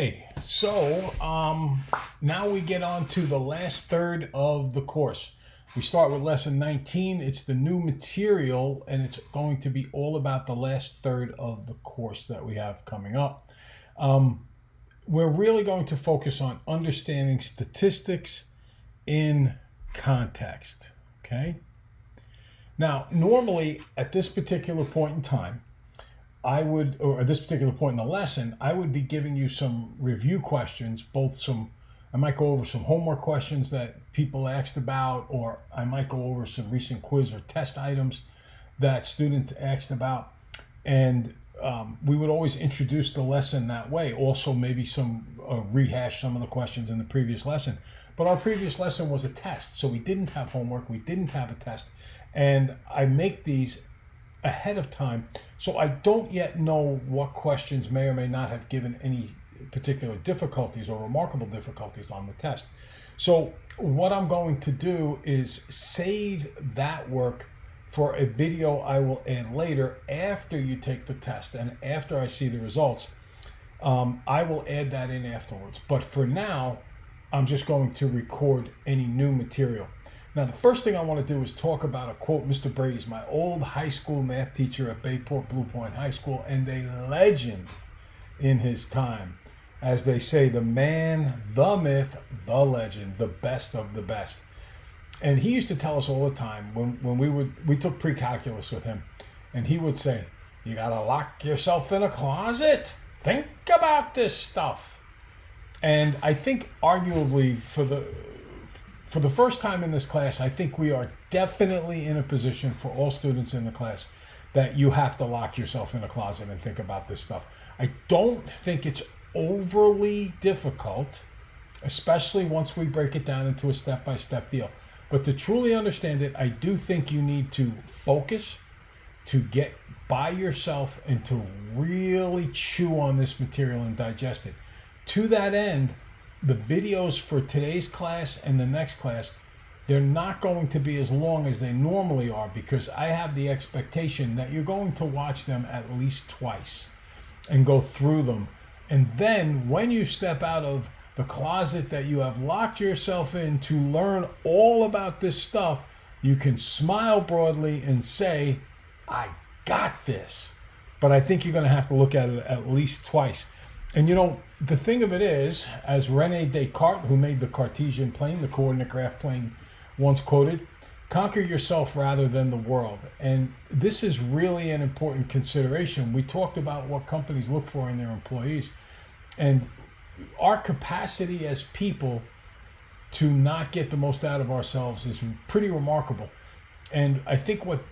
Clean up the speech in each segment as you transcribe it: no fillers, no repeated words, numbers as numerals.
Okay, so now we get on to the last third of the course. We start with lesson 19. It's the new material, and it's going to be all about the last third of the course that we have coming up. We're really going to focus on understanding statistics in context, okay? Now, normally at this particular point in time, or at this particular point in the lesson, I would be giving you some review questions, I might go over some homework questions that people asked about, or I might go over some recent quiz or test items that students asked about. And we would always introduce the lesson that way. Also, maybe rehash some of the questions in the previous lesson. But our previous lesson was a test, so we didn't have homework, we didn't have a test. And I make these ahead of time, so I don't yet know what questions may or may not have given any particular difficulties or remarkable difficulties on the test. So what I'm going to do is save that work for a video I will add later after you take the test and after I see the results. I will add that in afterwards. But for now, I'm just going to record any new material. Now, the first thing I want to do is talk about a quote. Mr. Brady's my old high school math teacher at Bayport Blue Point High School, and a legend in his time. As they say, the man, the myth, the legend, the best of the best. And he used to tell us all the time when we took pre-calculus with him, and he would say, you got to lock yourself in a closet. Think about this stuff. And I think arguably for the first time in this class, I think we are definitely in a position for all students in the class that you have to lock yourself in a closet and think about this stuff. I don't think it's overly difficult, especially once we break it down into a step-by-step deal. But to truly understand it, I do think you need to focus, to get by yourself, and to really chew on this material and digest it. To that end, the videos for today's class and the next class, they're not going to be as long as they normally are, because I have the expectation that you're going to watch them at least twice and go through them. And then when you step out of the closet that you have locked yourself in to learn all about this stuff, you can smile broadly and say, I got this. But I think you're going to have to look at it at least twice. And the thing of it is, as Rene Descartes, who made the Cartesian plane, the coordinate graph plane, once quoted, conquer yourself rather than the world. And this is really an important consideration. We talked about what companies look for in their employees, and our capacity as people to not get the most out of ourselves is pretty remarkable. And I think what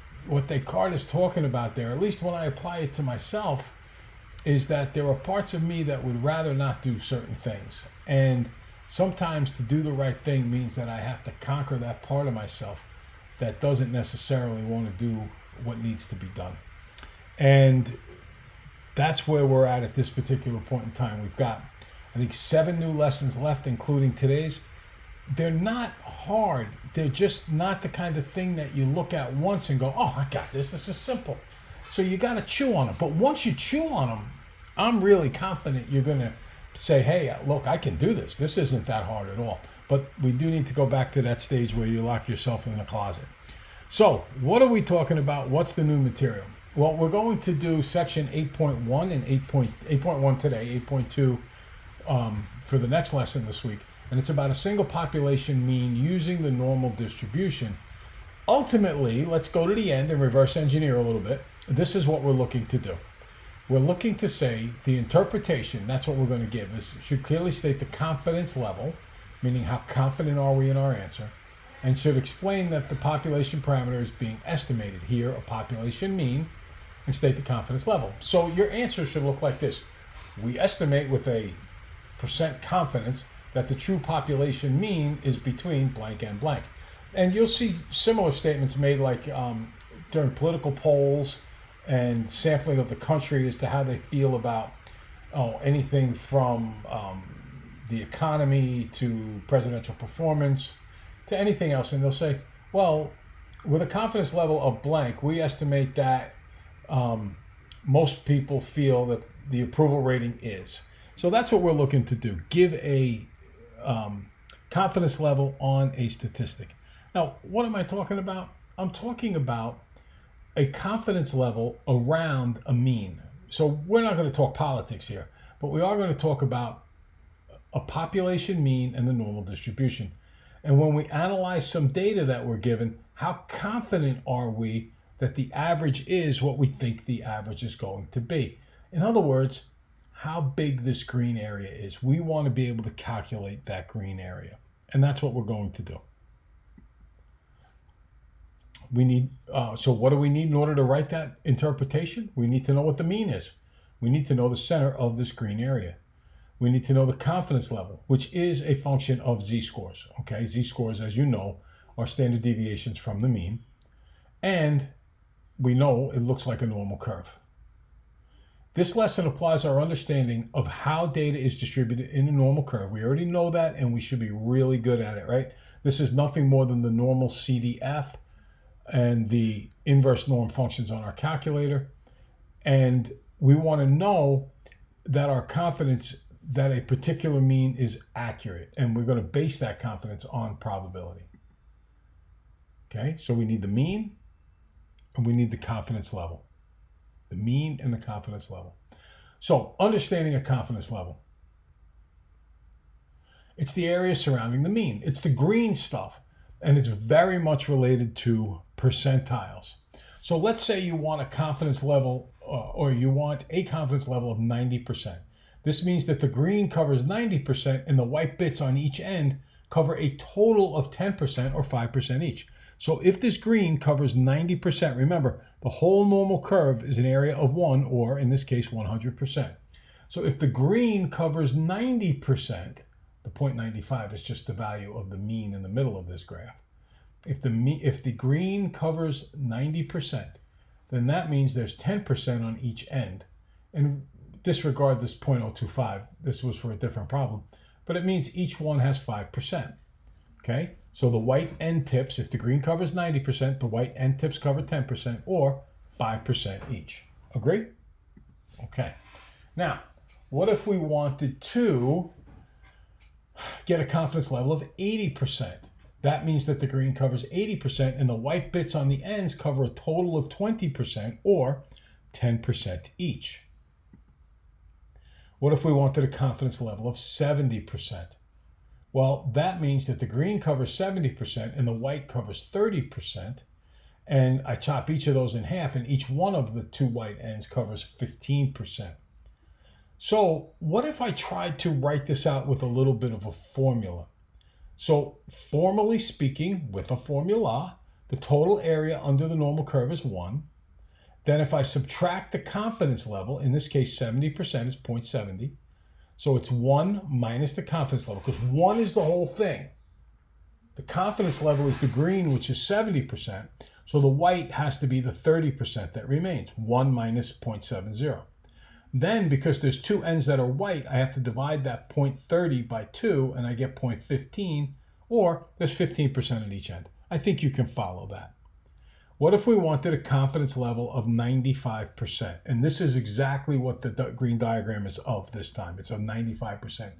Descartes is talking about there, at least when I apply it to myself, is that there are parts of me that would rather not do certain things. And sometimes to do the right thing means that I have to conquer that part of myself that doesn't necessarily want to do what needs to be done. And that's where we're at this particular point in time. We've got, I think, 7 new lessons left, including today's. They're not hard. They're just not the kind of thing that you look at once and go, oh, I got this. This is simple. So you got to chew on them. But once you chew on them, I'm really confident you're going to say, hey, look, I can do this. This isn't that hard at all. But we do need to go back to that stage where you lock yourself in a closet. So what are we talking about? What's the new material? Well, we're going to do section 8.1 and 8.1 today, 8.2 for the next lesson this week. And it's about a single population mean using the normal distribution. Ultimately, let's go to the end and reverse engineer a little bit. This is what we're looking to do. We're looking to say the interpretation, that's what we're going to give, should clearly state the confidence level, meaning how confident are we in our answer, and should explain that the population parameter is being estimated. Here, a population mean, and state the confidence level. So your answer should look like this. We estimate with a % confidence that the true population mean is between blank and blank. And you'll see similar statements made like during political polls and sampling of the country as to how they feel about anything from the economy to presidential performance to anything else. And they'll say, well, with a confidence level of blank, we estimate that most people feel that the approval rating is. So that's what we're looking to do. Give a confidence level on a statistic. Now, what am I talking about? I'm talking about a confidence level around a mean. So we're not going to talk politics here, but we are going to talk about a population mean and the normal distribution. And when we analyze some data that we're given, how confident are we that the average is what we think the average is going to be? In other words, how big this green area is. We want to be able to calculate that green area. And that's what we're going to do. We need, so what do we need in order to write that interpretation? We need to know what the mean is. We need to know the center of this green area. We need to know the confidence level, which is a function of z-scores. Okay, z-scores, as you know, are standard deviations from the mean. And we know it looks like a normal curve. This lesson applies our understanding of how data is distributed in a normal curve. We already know that, and we should be really good at it, right? This is nothing more than the normal CDF and the inverse norm functions on our calculator. And we want to know that our confidence that a particular mean is accurate. And we're going to base that confidence on probability. Okay, so we need the mean and we need the confidence level. The mean and the confidence level. So understanding a confidence level. It's the area surrounding the mean. It's the green stuff. And it's very much related to percentiles. So let's say you want a confidence level or you want a confidence level of 90%. This means that the green covers 90% and the white bits on each end cover a total of 10% or 5% each. So if this green covers 90%, remember, the whole normal curve is an area of 1, or in this case, 100%. So if the green covers 90%, the 0.95 is just the value of the mean in the middle of this graph. If the green covers 90%, then that means there's 10% on each end. And disregard this 0.025. This was for a different problem. But it means each one has 5%. Okay? So the white end tips, if the green covers 90%, the white end tips cover 10% or 5% each. Agree? Okay. Now, what if we wanted to get a confidence level of 80%? That means that the green covers 80% and the white bits on the ends cover a total of 20% or 10% each. What if we wanted a confidence level of 70%? Well, that means that the green covers 70% and the white covers 30%. And I chop each of those in half and each one of the two white ends covers 15%. So what if I tried to write this out with a little bit of a formula? So formally speaking, with a formula, the total area under the normal curve is 1. Then if I subtract the confidence level, in this case 70% is 0.70. So it's 1 minus the confidence level, because 1 is the whole thing. The confidence level is the green, which is 70%. So the white has to be the 30% that remains, 1 minus 0.70. Then, because there's two ends that are white, I have to divide that 0.30 by 2, and I get 0.15, or there's 15% at each end. I think you can follow that. What if we wanted a confidence level of 95%? And this is exactly what the green diagram is of this time. It's a 95%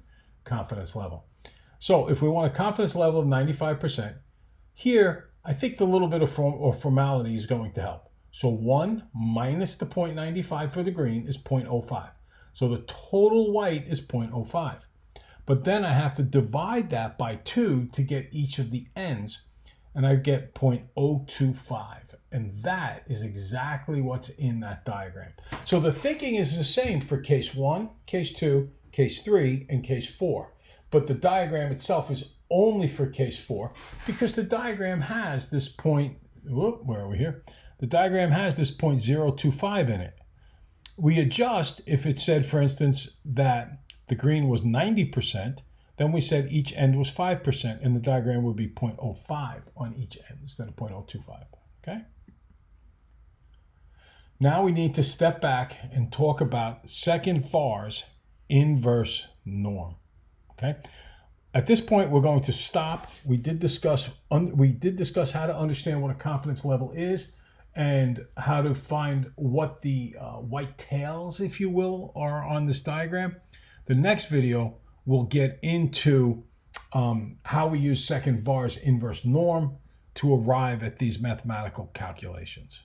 confidence level. So if we want a confidence level of 95%, here, I think the little bit of formality is going to help. So 1 minus the 0.95 for the green is 0.05. So the total white is 0.05. But then I have to divide that by 2 to get each of the ends, and I get 0.025. And that is exactly what's in that diagram. So the thinking is the same for case 1, case 2, case 3, and case 4. But the diagram itself is only for case 4 because the diagram has this where are we here? The diagram has this 0.025 in it. We adjust if it said, for instance, that the green was 90%, then we said each end was 5%, and the diagram would be 0.05 on each end instead of 0.025, okay? Now we need to step back and talk about second FAR's inverse norm, okay? At this point, we're going to stop. We did discuss how to understand what a confidence level is, and how to find what the white tails, if you will, are on this diagram. The next video will get into how we use second var's inverse norm to arrive at these mathematical calculations.